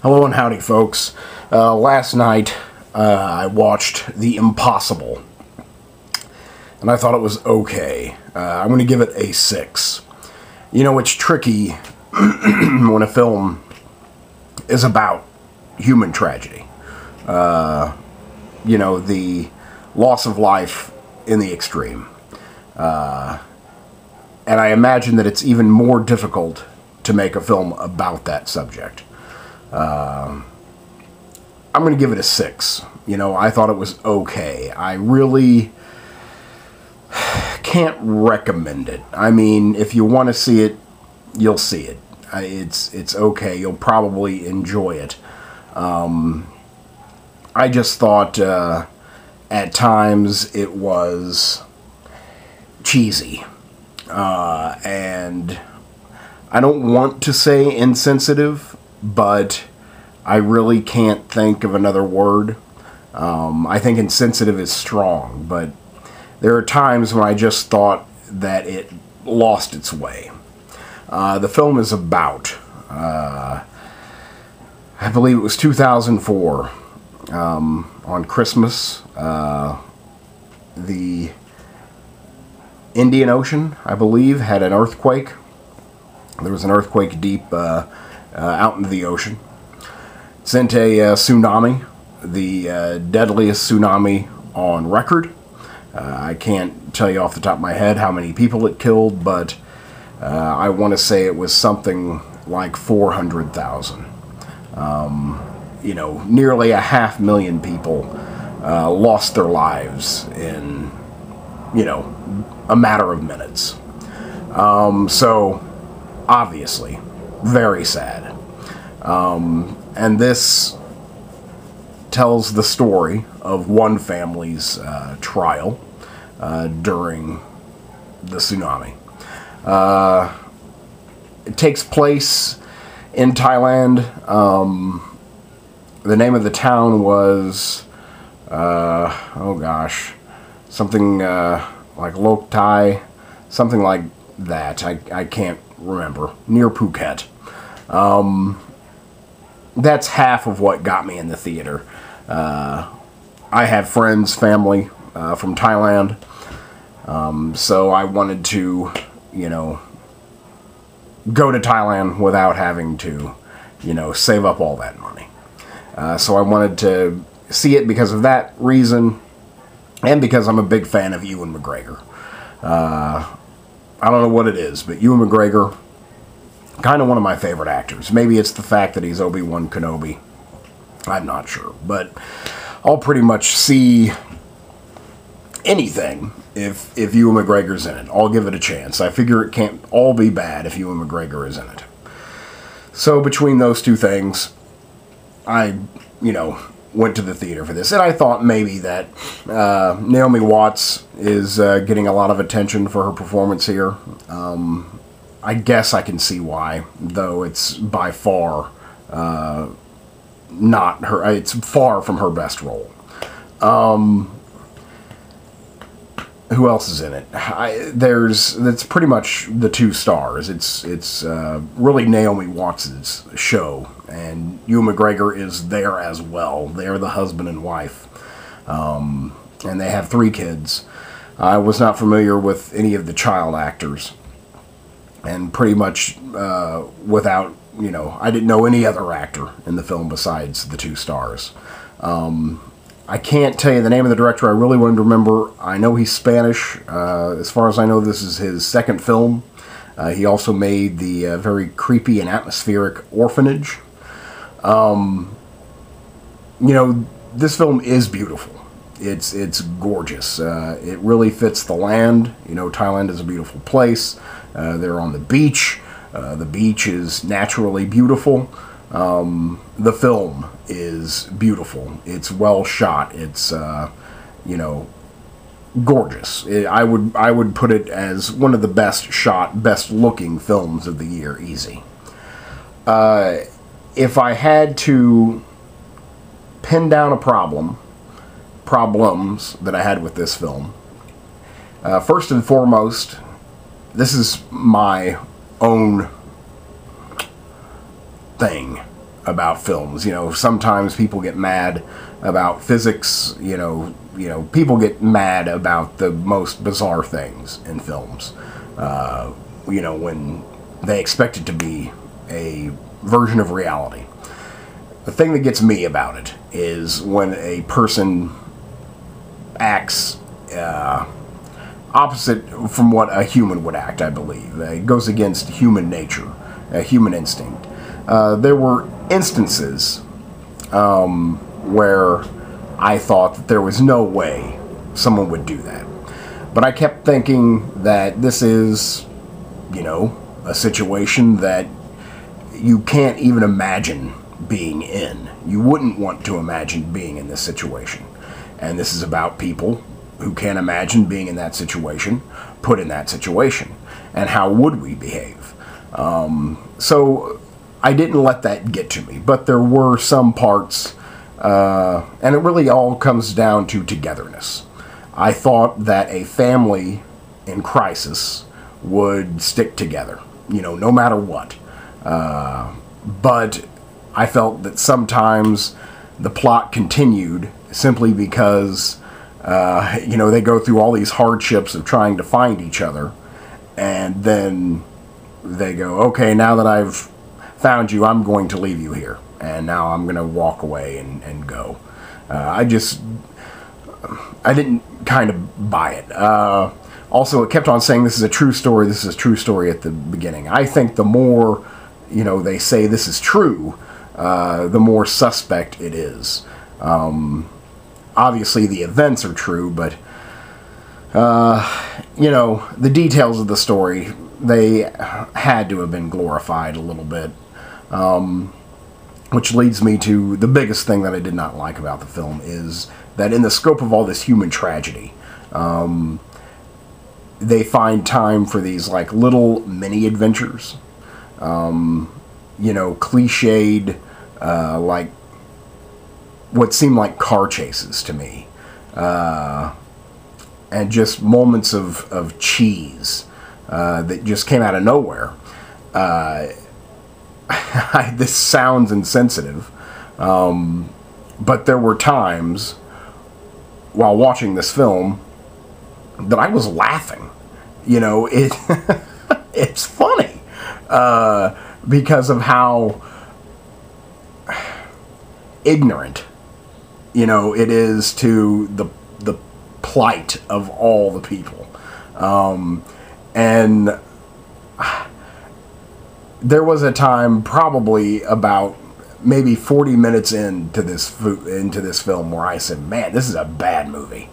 Hello and howdy, folks. Last night I watched The Impossible, and I thought it was okay. I'm going to give it a 6. You know, it's tricky when a film is about human tragedy. You know, the loss of life in the extreme. And I imagine that it's even more difficult to make a film about that subject. I'm going to give it a 6. You know, I thought it was okay. I really can't recommend it. I mean, if you want to see it, you'll see it. It's okay. You'll probably enjoy it. I just thought at times it was cheesy. And I don't want to say insensitive, but I really can't think of another word. I think insensitive is strong, but there are times when I just thought that it lost its way. The film is about, I believe it was 2004, on Christmas, the Indian Ocean, I believe, had an earthquake. There was an earthquake deep out into the ocean. It sent a tsunami, the deadliest tsunami on record. I can't tell you off the top of my head how many people it killed, but I want to say it was something like 400,000. You know, nearly 500,000 people lost their lives in, you know, a matter of minutes. So, obviously, very sad. And this tells the story of one family's trial during the tsunami. It takes place in Thailand. The name of the town was, oh gosh, something like Lok Thai, something like that. I can't remember. Near Phuket. That's half of what got me in the theater. I have friends, family from Thailand, so I wanted to, you know, go to Thailand without having to, you know, save up all that money. So I wanted to see it because of that reason, and because I'm a big fan of Ewan McGregor. I don't know what it is, but Ewan McGregor, kind of one of my favorite actors. Maybe it's the fact that he's Obi-Wan Kenobi. I'm not sure. But I'll pretty much see anything if Ewan McGregor's in it. I'll give it a chance. I figure it can't all be bad if Ewan McGregor is in it. So between those two things, I, you know, went to the theater for this. And I thought maybe that Naomi Watts is getting a lot of attention for her performance here. I guess I can see why, though it's by far not her. It's far from her best role. Who else is in it? That's pretty much the 2 stars. It's really Naomi Watts' show, and Ewan McGregor is there as well. They're the husband and wife, and they have 3 kids. I was not familiar with any of the child actors. And pretty much without, you know, I didn't know any other actor in the film besides the 2 stars. I can't tell you the name of the director. I really wanted to remember. I know he's Spanish. As far as I know, this is his 2nd film. He also made the very creepy and atmospheric Orphanage. You know, this film is beautiful. It's gorgeous. It really fits the land. You know, Thailand is a beautiful place. They're on the beach. The beach is naturally beautiful. The film is beautiful. It's well shot. It's, you know, gorgeous. I would put it as one of the best shot, best looking films of the year, easy. If I had to pin down a problems that I had with this film, first and foremost, this is my own thing. about films. Sometimes people get mad about physics. People get mad about the most bizarre things in films. When they expect it to be a version of reality. The thing that gets me about it is when a person acts opposite from what a human would act, I believe. It goes against human nature, human instinct. There were instances where I thought that there was no way someone would do that. But I kept thinking that this is, a situation that you can't even imagine being in. You wouldn't want to imagine being in this situation. And this is about people who can't imagine being in that situation, put in that situation. And how would we behave? So I didn't let that get to me. But there were some parts, and it really all comes down to togetherness. I thought that a family in crisis would stick together, no matter what. But I felt that sometimes the plot continued simply because, they go through all these hardships of trying to find each other, and then they go, okay, now that I've found you, I'm going to leave you here, and now I'm going to walk away and go. I didn't kind of buy it. Also, it kept on saying this is a true story, this is a true story at the beginning. I think the more, they say this is true, the more suspect it is. Obviously, the events are true, but, the details of the story, they had to have been glorified a little bit. Which leads me to the biggest thing that I did not like about the film is that in the scope of all this human tragedy, they find time for these like little mini adventures, cliched, like what seemed like car chases to me, and just moments of cheese that just came out of nowhere. This sounds insensitive, but there were times while watching this film that I was laughing. It's funny because of how ignorant, it is to the plight of all the people, and there was a time, probably about maybe 40 minutes into this film, where I said, "Man, this is a bad movie."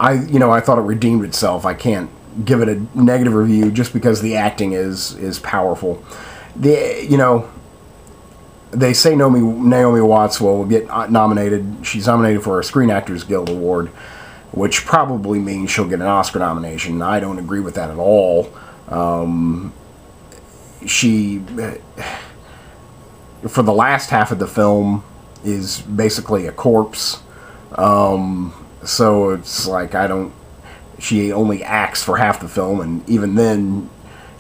I thought it redeemed itself. I can't give it a negative review just because the acting is powerful. They say Naomi Watts will get nominated. She's nominated for a Screen Actors Guild Award, which probably means she'll get an Oscar nomination. I don't agree with that at all. She, for the last half of the film, is basically a corpse. So it's like she only acts for half the film, and even then,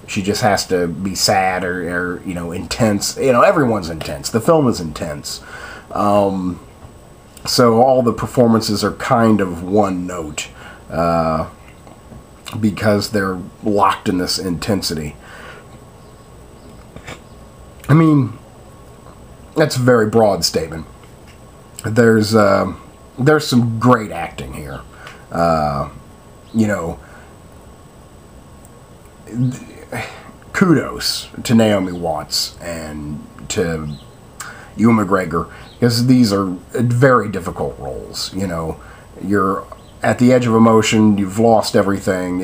she just has to be sad or intense. Everyone's intense. The film is intense. So all the performances are kind of one note, because they're locked in this intensity. I mean, that's a very broad statement. There's some great acting here. Kudos to Naomi Watts and to Ewan McGregor, because these are very difficult roles. You're at the edge of emotion. You've lost everything.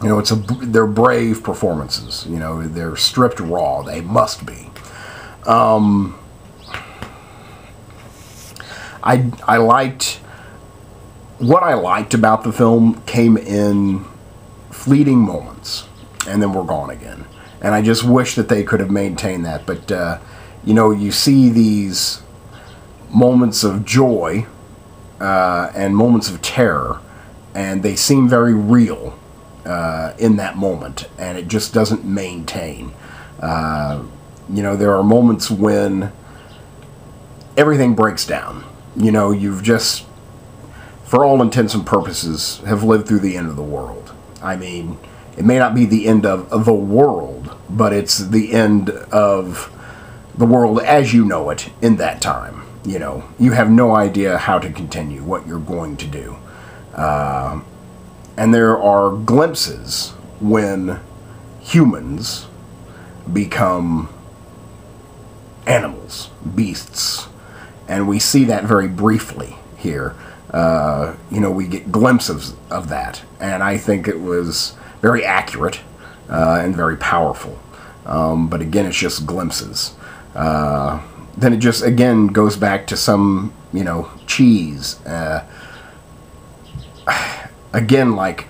They're brave performances. They're stripped raw. They must be. I liked what I liked about the film came in fleeting moments, and then we're gone again. And I just wish that they could have maintained that. But you see these moments of joy and moments of terror, and they seem very real in that moment, and it just doesn't maintain. You know, there are moments when everything breaks down. You know, you've just, for all intents and purposes, have lived through the end of the world. I mean, it may not be the end of the world, but it's the end of the world as you know it in that time. You know, you have no idea how to continue, what you're going to do. And there are glimpses when humans become animals, beasts. And we see that very briefly here. You know, we get glimpses of that. And I think it was very accurate and very powerful. But again, it's just glimpses. Then it just, again, goes back to some, you know, cheese. Again, like,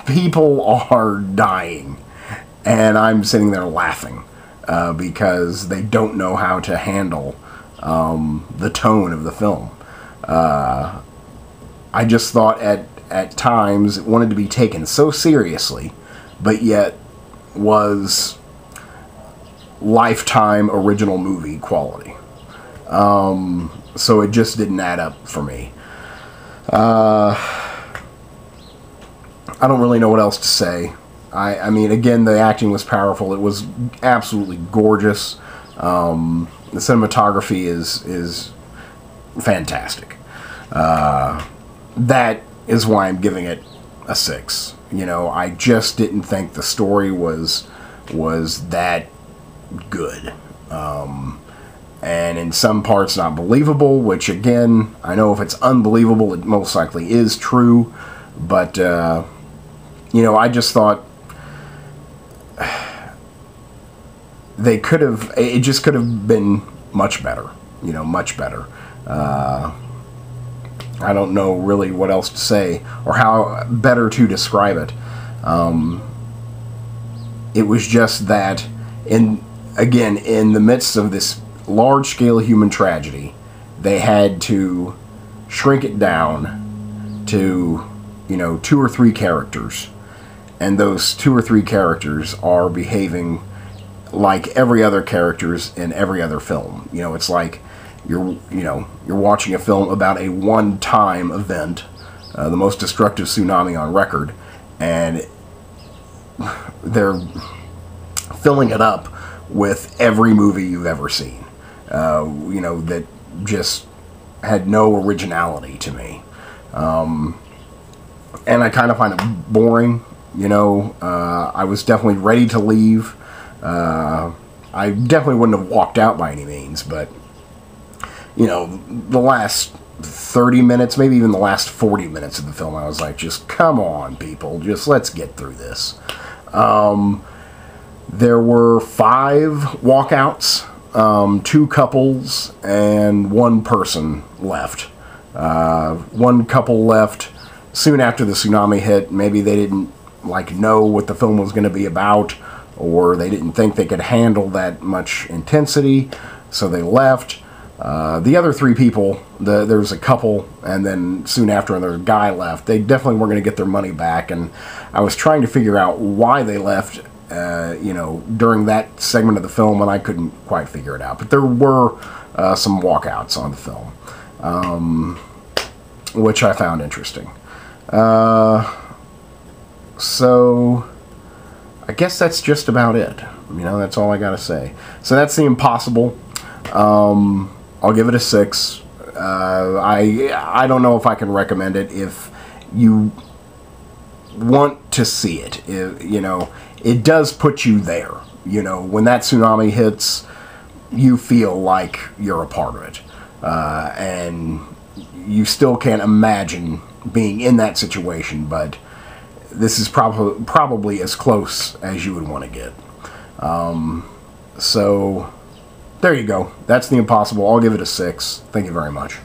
people are dying. And I'm sitting there laughing because they don't know how to handle the tone of the film. I just thought at times it wanted to be taken so seriously, but yet was Lifetime original movie quality. So it just didn't add up for me. I don't really know what else to say. I mean, again, the acting was powerful. It was absolutely gorgeous. The cinematography is fantastic. That is why I'm giving it a 6. You know, I just didn't think the story was that good. And in some parts not believable, which again, I know if it's unbelievable, it most likely is true. But, you know, I just thought they could have, it just could have been much better. You know, much better. I don't know really what else to say or how better to describe it. It was just that, again, in the midst of this large-scale human tragedy, they had to shrink it down to, you know, 2 or 3 characters. And those 2 or 3 characters are behaving like every other characters in every other film. You know, it's like you're watching a film about a one-time event, the most destructive tsunami on record, and they're filling it up with every movie you've ever seen. You know, that just had no originality to me. And I kind of find it boring. You know, I was definitely ready to leave. I definitely wouldn't have walked out by any means, but, you know, the last 30 minutes, maybe even the last 40 minutes of the film, I was like, just come on, people, just let's get through this. There were 5 walkouts, 2 couples, and 1 person left. 1 couple left soon after the tsunami hit. Maybe they didn't, like, know what the film was going to be about, or they didn't think they could handle that much intensity, so they left. The other 3 people, there was a couple, and then soon after another guy left. They definitely weren't going to get their money back, and I was trying to figure out why they left, you know, during that segment of the film, and I couldn't quite figure it out. But there were some walkouts on the film, which I found interesting. So I guess that's just about it. You know, that's all I gotta say. So that's The Impossible. I'll give it a 6. I don't know if I can recommend it if you want to see it. You know, it does put you there. You know, when that tsunami hits, you feel like you're a part of it. And you still can't imagine being in that situation, but this is probably as close as you would want to get. So there you go. That's The Impossible. I'll give it a 6. Thank you very much.